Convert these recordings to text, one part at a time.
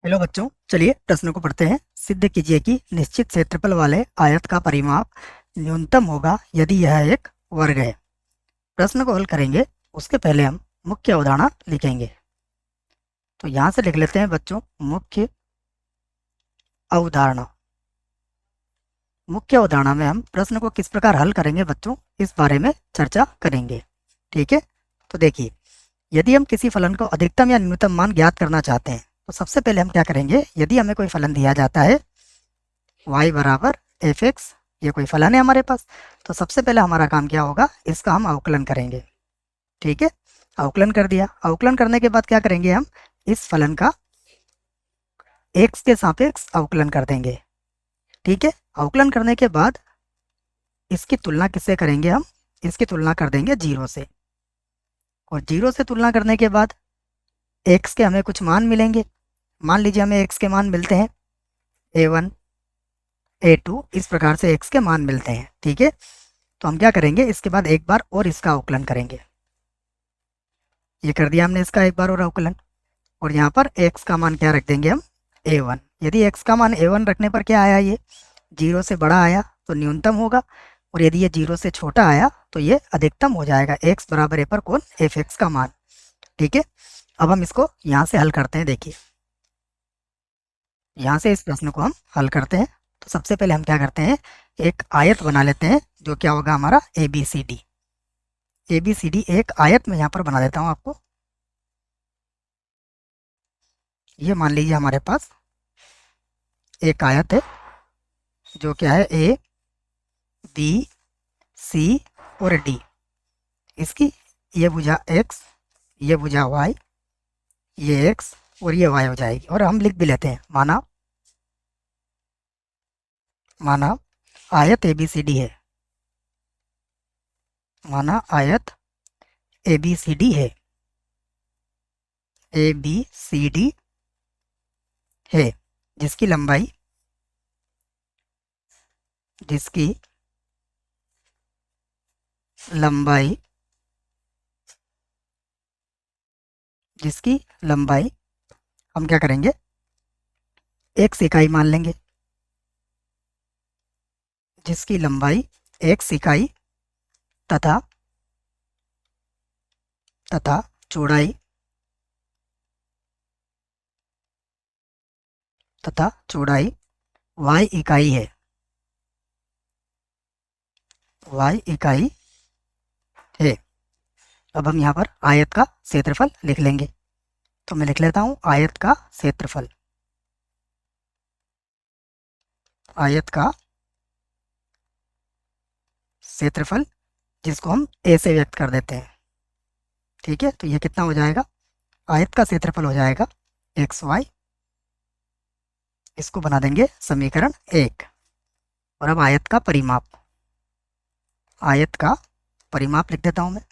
Hello बच्चों, चलिए प्रश्न को पढ़ते हैं। सिद्ध कीजिए कि निश्चित क्षेत्रफल वाले आयत का परिमाप न्यूनतम होगा यदि यह एक वर्ग है। प्रश्न को हल करेंगे उसके पहले हम मुख्य अवधारणा लिखेंगे। तो यहाँ से लिख लेते हैं बच्चों, मुख्य अवधारणा। मुख्य अवधारणा में हम प्रश्न को किस प्रकार हल करेंगे बच्चों, इस बारे में चर्चा करेंगे। ठीक है, तो देखिए, यदि हम किसी फलन को अधिकतम या न्यूनतम मान ज्ञात करना चाहते हैं तो सबसे पहले हम क्या करेंगे। यदि हमें कोई फलन दिया जाता है y बराबर एफ एक्स, ये कोई फलन है हमारे पास, तो सबसे पहले हमारा काम क्या होगा, इसका हम अवकलन करेंगे। ठीक है, अवकलन कर दिया। अवकलन करने के बाद क्या करेंगे, हम इस फलन का x के सापेक्ष अवकलन कर देंगे। ठीक है, अवकलन करने के बाद इसकी तुलना किससे करेंगे, हम इसकी तुलना कर देंगे 0 से। और 0 से तुलना करने के बाद x के हमें कुछ मान मिलेंगे। मान लीजिए हमें x के मान मिलते हैं a1 a2, इस प्रकार से x के मान मिलते हैं। ठीक है, तो हम क्या करेंगे, इसके बाद एक बार और इसका अवकलन करेंगे। ये कर दिया हमने इसका एक बार और अवकलन, और यहाँ पर x का मान क्या रख देंगे हम, a1। यदि x का मान a1 रखने पर क्या आया, ये 0 से बड़ा आया तो न्यूनतम होगा, और यदि ये 0 से छोटा आया तो ये अधिकतम हो जाएगा। x बराबर a पर कौन, एफ एक्स का मान। ठीक है, अब हम इसको यहाँ से हल करते हैं। देखिए, यहाँ से इस प्रश्न को हम हल करते हैं। तो सबसे पहले हम क्या करते हैं, एक आयत बना लेते हैं, जो क्या होगा हमारा A B C D. A B C D एक आयत में यहाँ पर बना देता हूँ आपको। ये मान लीजिए हमारे पास एक आयत है, जो क्या है ए बी सी और डी। इसकी ये भुजा x, ये भुजा y, ये x और ये y हो जाएगी। और हम लिख भी लेते हैं, माना आयत ए बी सी डी है, माना आयत ए बी सी डी है, ए बी सी डी है, जिसकी लंबाई लंबाई जिसकी लंबाई हम क्या करेंगे, x इकाई मान लेंगे, जिसकी लंबाई x इकाई तथा चौड़ाई y इकाई है, y इकाई है। अब हम यहाँ पर आयत का क्षेत्रफल लिख लेंगे। तो मैं लिख लेता हूँ आयत का क्षेत्रफल। आयत का क्षेत्रफल जिसको हम a से व्यक्त कर देते हैं। ठीक है, तो ये कितना हो जाएगा, आयत का क्षेत्रफल हो जाएगा एक्स वाई। इसको बना देंगे समीकरण 1। और अब आयत का परिमाप, लिख देता हूं मैं।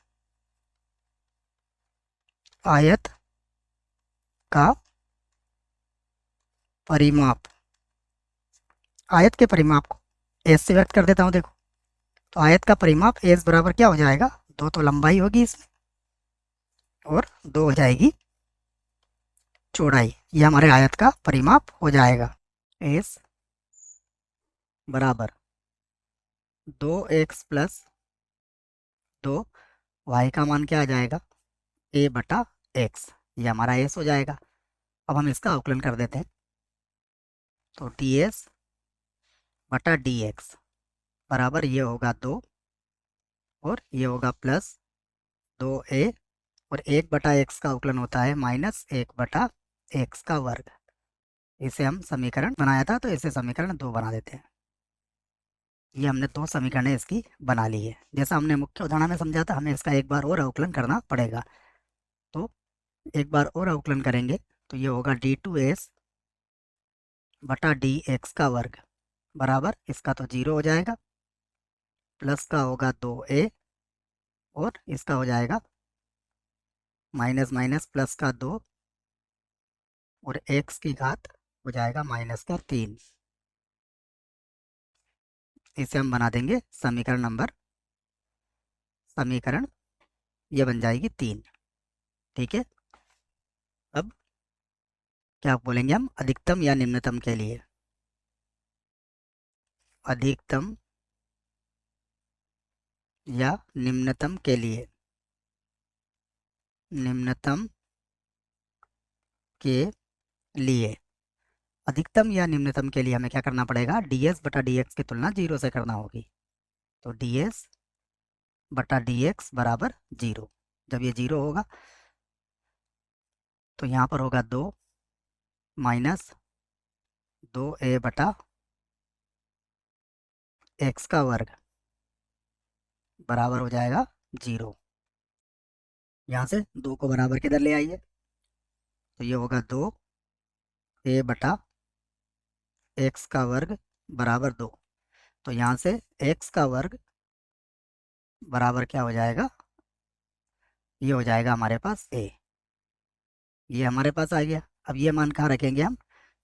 आयत का परिमाप, आयत के परिमाप को एस से व्यक्त कर देता हूं। देखो, तो आयत का परिमाप एस बराबर क्या हो जाएगा, 2 तो लंबाई होगी इसमें और 2 हो जाएगी चौड़ाई। ये हमारे आयत का परिमाप हो जाएगा। एस बराबर 2x प्लस 2, वाई का मान क्या आ जाएगा, a बटा एक्स। ये हमारा एस हो जाएगा। अब हम इसका अवकलन कर देते हैं। तो डी एस बटा डी एक्स बराबर ये होगा 2, और ये होगा प्लस 2a, और 1 बटा एक्स का अवकलन होता है माइनस 1 बटा एक्स का वर्ग। इसे हम समीकरण बनाया था, तो इसे समीकरण 2 बना देते हैं। ये हमने 2 समीकरणें इसकी बना ली है। जैसा हमने मुख्य उदाहरण में समझा था, हमें इसका एक बार और अवकलन करना पड़ेगा। तो एक बार और अवकलन करेंगे तो ये होगा d2s बटा डी एक्स का वर्ग बराबर, इसका तो 0 हो जाएगा, प्लस का होगा 2a, और इसका हो जाएगा माइनस माइनस प्लस का 2, और x की घात हो जाएगा माइनस का 3। इसे हम बना देंगे समीकरण ये बन जाएगी 3। ठीक है, अब क्या बोलेंगे हम, अधिकतम या निम्नतम के लिए, अधिकतम या निम्नतम के लिए, निम्नतम के लिए, अधिकतम या निम्नतम के लिए हमें क्या करना पड़ेगा, ds बटा dx की तुलना 0 से करना होगी। तो ds बटा dx बराबर 0। जब ये 0 होगा तो यहाँ पर होगा 2 माइनस 2a बटा x का वर्ग बराबर हो जाएगा 0। यहाँ से 2 को बराबर किधर ले आइए, तो ये होगा 2a बटा x का वर्ग बराबर 2। तो यहाँ से x का वर्ग बराबर क्या हो जाएगा, ये हो जाएगा हमारे पास a। ये हमारे पास आ गया। अब ये मान कहाँ रखेंगे हम,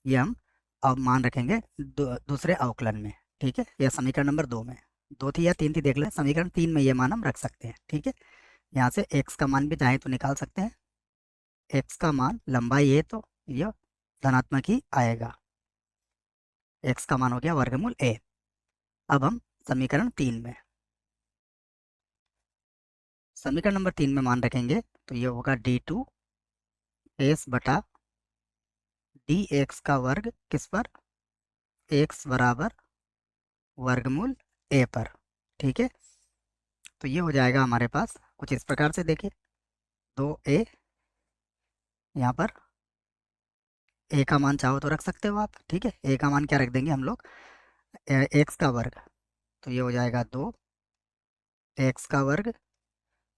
ये हम अब मान रखेंगे दूसरे अवकलन में। ठीक है, यह समीकरण नंबर 2 में, 2 थी या 3 थी देख लें, समीकरण 3 में ये मान हम रख सकते हैं। ठीक है, यहाँ से x का मान भी चाहे तो निकाल सकते हैं। x का मान लंबाई है तो यह धनात्मक ही आएगा। x का मान हो गया वर्गमूल a। अब हम समीकरण 3 में, समीकरण नंबर 3 में मान रखेंगे तो ये होगा d2 s बटा dx का वर्ग किस पर, x बराबर वर्गमूल a पर। ठीक है, तो ये हो जाएगा हमारे पास कुछ इस प्रकार से, देखिए 2a, यहाँ पर a का मान चाहो तो रख सकते हो आप। ठीक है, a का मान क्या रख देंगे हम लोग, x का वर्ग, तो ये हो जाएगा 2x का वर्ग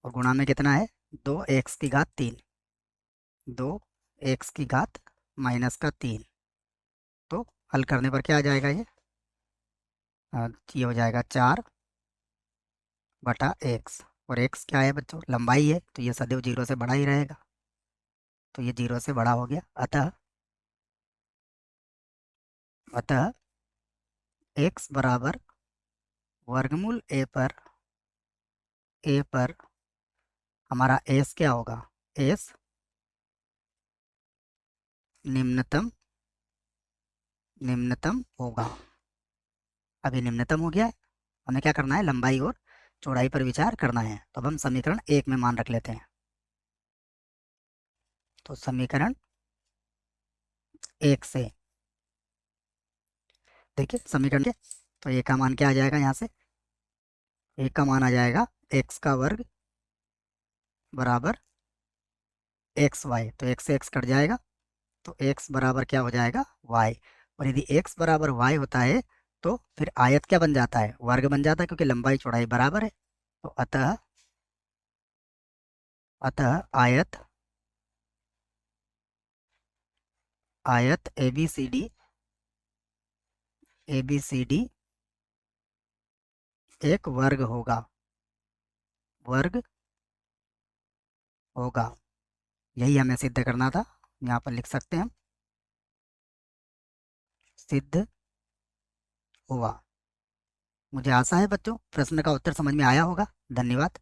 और गुणा में कितना है, 2x की घात 3, 2x की घात माइनस का 3। तो हल करने पर क्या आ जाएगा ये हो जाएगा 4 बटा x, और x क्या है बच्चों, लंबाई है, तो ये सदैव 0 से बड़ा ही रहेगा। तो ये 0 से बड़ा हो गया, अतः x बराबर वर्गमूल a पर हमारा s क्या होगा, s निम्नतम निम्नतम होगा। अभी निम्नतम हो गया है, हमें क्या करना है, लंबाई और चौड़ाई पर विचार करना है। तो अब हम समीकरण 1 में मान रख लेते हैं। तो समीकरण 1 से देखिए समीकरण के, तो a का मान क्या आ जाएगा, यहाँ से a का मान आ जाएगा x का वर्ग बराबर एक्स वाई, तो x से x कट जाएगा, तो x बराबर क्या हो जाएगा, y। और यदि x बराबर y होता है तो फिर आयत क्या बन जाता है, वर्ग बन जाता है, क्योंकि लंबाई चौड़ाई बराबर है। तो अतः अतः आयत आयत ए बी सी डी एक वर्ग होगा, वर्ग होगा। यही हमें सिद्ध करना था, यहाँ पर लिख सकते हैं हम, सिद्ध हुआ। मुझे आशा है बच्चों प्रश्न का उत्तर समझ में आया होगा। धन्यवाद।